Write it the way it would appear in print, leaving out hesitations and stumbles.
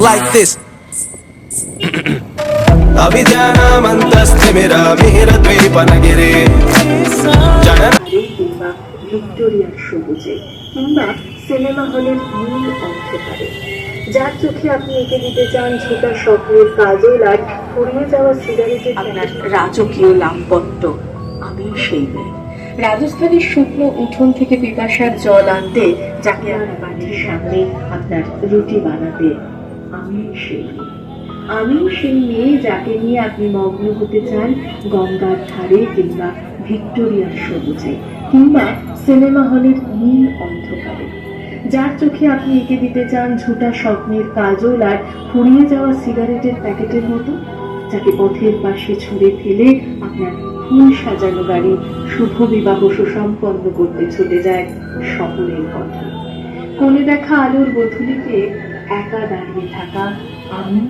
like this. अभिजानामन्तस्थिमिरा मिहिरद्वीपनगिरे কিংবা ভিক্টোরিয়ার সবুজে কিংবা সিনেমা হলের নীল অন্ধকারে, যার চোখে আপনি এঁকে দিতে চান ছোটা স্বপ্নের কাজল আর ফুরিয়ে যাওয়া সিগারেটের আপনার রাজকীয় লাম্পট্য, আমি সেই মেয়ে। রাজস্থানের শুকনো উঠোন থেকে পিপাসার জল আনতে, যাকে আর বাড়ির সামনে আপনার রুটি বানাতে, আমি সেই মেয়ে। আমি সেই মেয়ে যাকে নিয়ে আপনি মগ্ন হতে চান গঙ্গার ধারে কিংবা ভিক্টোরিয়ার সবুজে কিংবা সিনেমা হলের নীল অন্ধকারে, যার চোখে আপনি এঁকে দিতে চান ঝুটা স্বপ্নের কাজল আর ফুরিয়ে যাওয়া সিগারেটের প্যাকেটের মতো, যাকে পথের পাশে ছুঁড়ে ফেলে আপনার ফুল সাজানো গাড়ি শুভ বিবাহ সুসম্পন্ন করতে ছুটে যায় স্বপ্নের পথে। কোণে দেখা আলোর বধূলিতে একা দাঁড়িয়ে থাকা আমি।